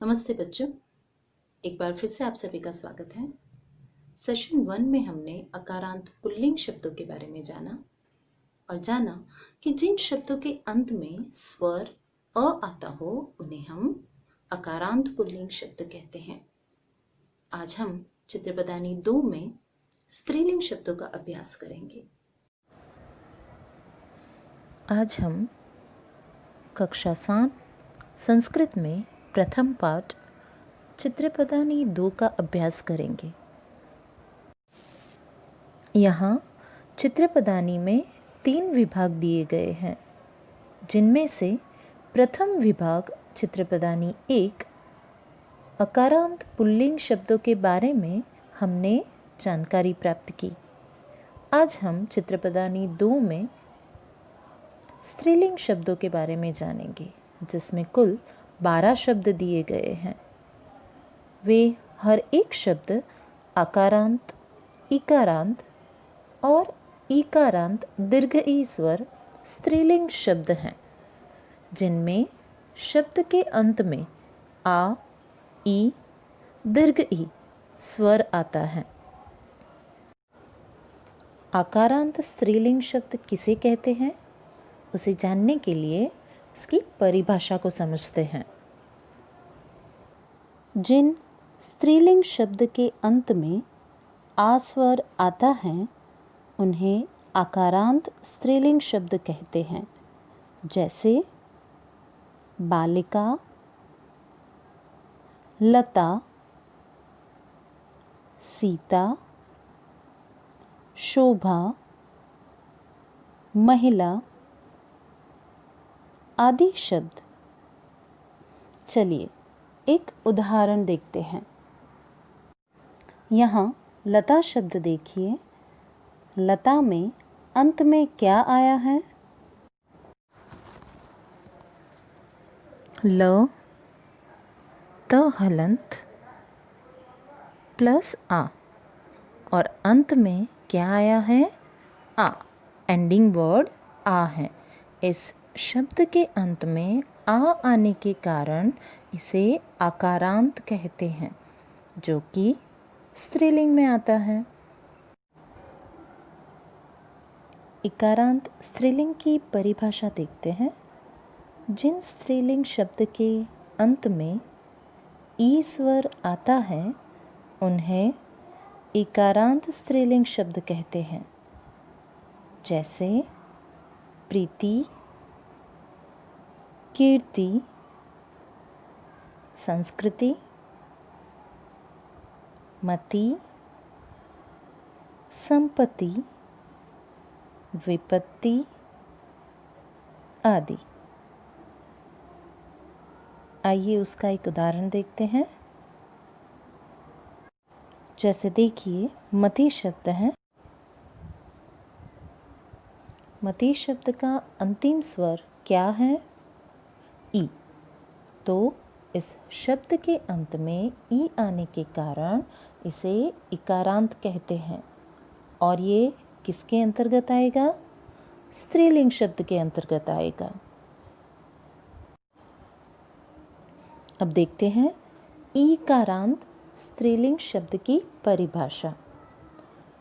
नमस्ते बच्चों, एक बार फिर से आप सभी का स्वागत है। सेशन 1 में हमने अकारांत पुल्लिंग शब्दों के बारे में जाना और जाना कि जिन शब्दों के अंत में स्वर अ आता हो उन्हें हम अकारांत पुल्लिंग शब्द कहते हैं। आज हम चित्रपदानी 2 में स्त्रीलिंग शब्दों का अभ्यास करेंगे। आज हम कक्षा 7 संस्कृत में प्रथम पाठ चित्रपदानी 2 का अभ्यास करेंगे। यहाँ चित्रपदानी में 3 विभाग दिए गए हैं, जिनमें से प्रथम विभाग चित्रपदानी 1 अकारांत पुल्लिंग शब्दों के बारे में हमने जानकारी प्राप्त की। आज हम चित्रपदानी 2 में स्त्रीलिंग शब्दों के बारे में जानेंगे, जिसमें कुल 12 शब्द दिए गए हैं। वे हर एक शब्द आकारांत, इकारांत और ईकारांत दीर्घ ई स्वर स्त्रीलिंग शब्द हैं, जिनमें शब्द के अंत में आ, ई, दीर्घ ई स्वर आता है। आकारांत स्त्रीलिंग शब्द किसे कहते हैं, उसे जानने के लिए उसकी परिभाषा को समझते हैं। जिन स्त्रीलिंग शब्द के अंत में आ स्वर आता है उन्हें आकारांत स्त्रीलिंग शब्द कहते हैं, जैसे बालिका, लता, सीता, शोभा, महिला आदि शब्द। चलिए एक उदाहरण देखते हैं। यहाँ लता शब्द देखिए। लता में अंत में क्या आया है? ल, त हलंत प्लस आ और अंत में क्या आया है? आ। एंडिंग वर्ड आ है। इस शब्द के अंत में आ आने के कारण इसे आकारांत कहते हैं, जो कि स्त्रीलिंग में आता है। इकारांत स्त्रीलिंग की परिभाषा देखते हैं। जिन स्त्रीलिंग शब्द के अंत में ई स्वर आता है उन्हें इकारांत स्त्रीलिंग शब्द कहते हैं, जैसे प्रीति, कीर्ति, संस्कृति, मति, संपत्ति, विपत्ति आदि। आइए उसका एक उदाहरण देखते हैं। जैसे देखिए, मति शब्द है। मति शब्द का अंतिम स्वर क्या है? ई। तो इस शब्द के अंत में ई आने के कारण इसे इकारांत कहते हैं और ये किसके अंतर्गत आएगा? स्त्रीलिंग शब्द के अंतर्गत आएगा। अब देखते हैं ईकारांत स्त्रीलिंग शब्द की परिभाषा।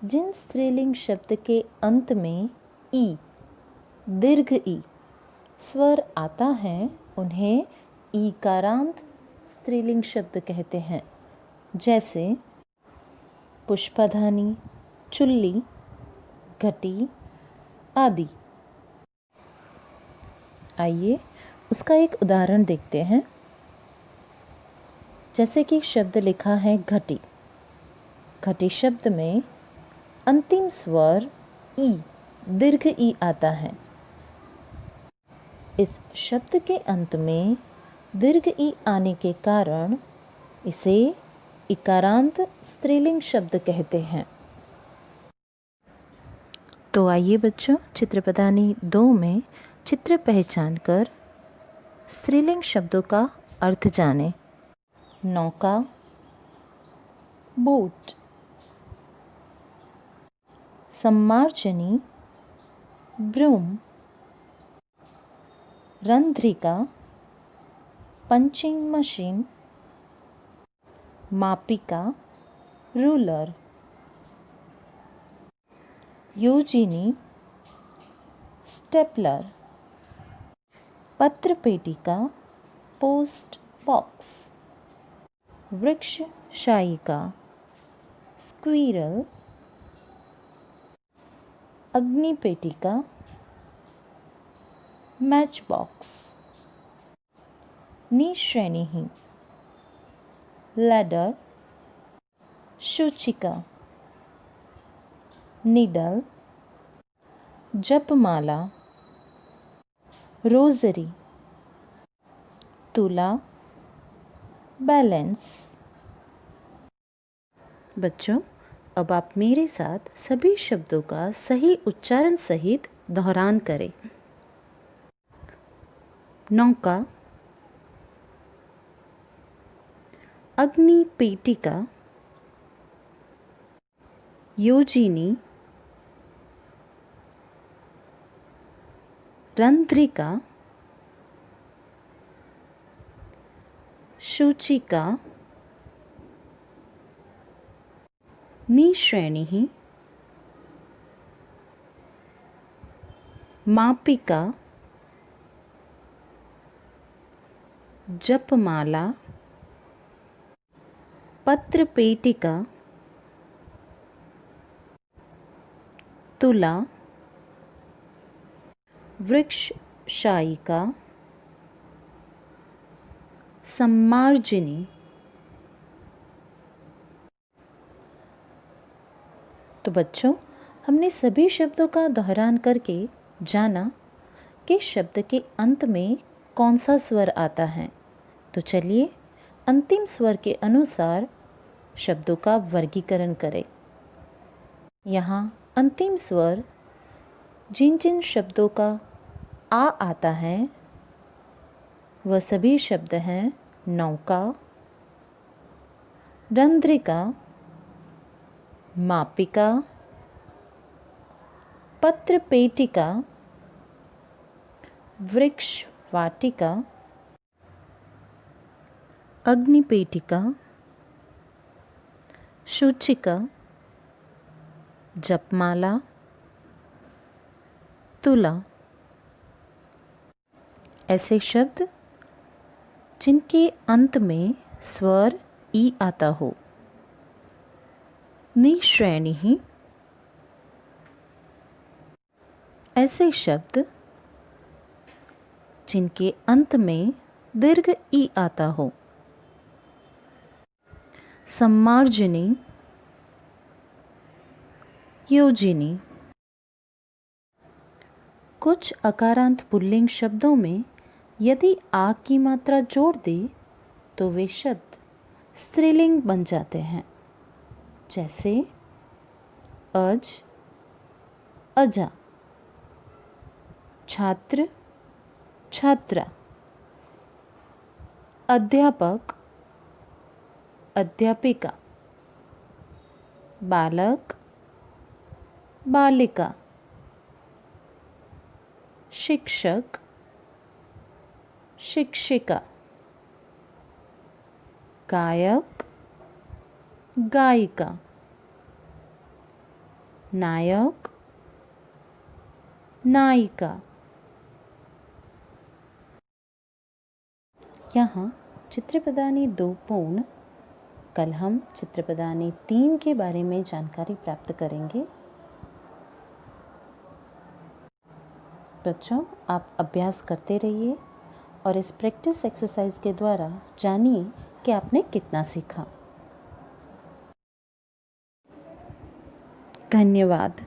जिन स्त्रीलिंग शब्द के अंत में ई, दीर्घ ई स्वर आता है उन्हें ईकारांत स्त्रीलिंग शब्द कहते हैं, जैसे पुष्पधानी, चुल्ली, घटी आदि। आइए उसका एक उदाहरण देखते हैं। जैसे कि शब्द लिखा है घटी। घटी शब्द में अंतिम स्वर ई, दीर्घ ई आता है। इस शब्द के अंत में दीर्घ ई आने के कारण इसे इकारांत स्त्रीलिंग शब्द कहते हैं। तो आइए बच्चों, चित्रपदानी 2 में चित्र पहचान कर स्त्रीलिंग शब्दों का अर्थ जानें। नौका, बोट, सम्मार्जनी, ब्रूम, रंध्रिका, पंचिंग मशीन, मापिका रूलर। योजिनी स्टेपलर। पत्र पेटिका पोस्ट बॉक्स। वृक्ष शायिका स्क्वीरल। अग्नि पेटिका मैच बॉक्स। निश्रेणी लैडर। सूचिका निडल। जपमाला रोजरी। तुला बैलेंस। बच्चों, अब आप मेरे साथ सभी शब्दों का सही उच्चारण सहित दोहरान करें। नौका, अग्नि पेटिका, योजिनी, रंध्रिका, सूचिका, निश्रेणी, मापिका, जपमाला, पत्र पेटिका, तुला, वृक्ष शायिका, सम्मार्जिनी। तो बच्चों, हमने सभी शब्दों का दोहरान करके जाना कि शब्द के अंत में कौन सा स्वर आता है। तो चलिए अंतिम स्वर के अनुसार शब्दों का वर्गीकरण करें। यहाँ अंतिम स्वर जिन जिन शब्दों का आ आता है वह सभी शब्द हैं नौका, रंध्रिका, मापिका, पत्र पेटिका, वृक्ष वाटिका, अग्नि पेटिका, सूचिका, जपमाला, तुला। ऐसे शब्द जिनके अंत में स्वर ई आता हो। निश्रेणी, ऐसे शब्द जिनके अंत में दीर्घ ई आता हो। सम्मार्जिनी, योजिनी। कुछ अकारांत पुल्लिंग शब्दों में यदि आ की मात्रा जोड़ दे तो वे शब्द स्त्रीलिंग बन जाते हैं, जैसे अज, अजा, छात्र, छात्रा, अध्यापक, अध्यापिका, बालक, बालिका, शिक्षक, शिक्षिका, गायक, गायिका, नायक, नायिका। यहाँ चित्रपदानी 2 पूर्ण। कल हम चित्रपदानी 3 के बारे में जानकारी प्राप्त करेंगे। बच्चों, आप अभ्यास करते रहिए और इस प्रैक्टिस एक्सरसाइज के द्वारा जानिए कि आपने कितना सीखा। धन्यवाद।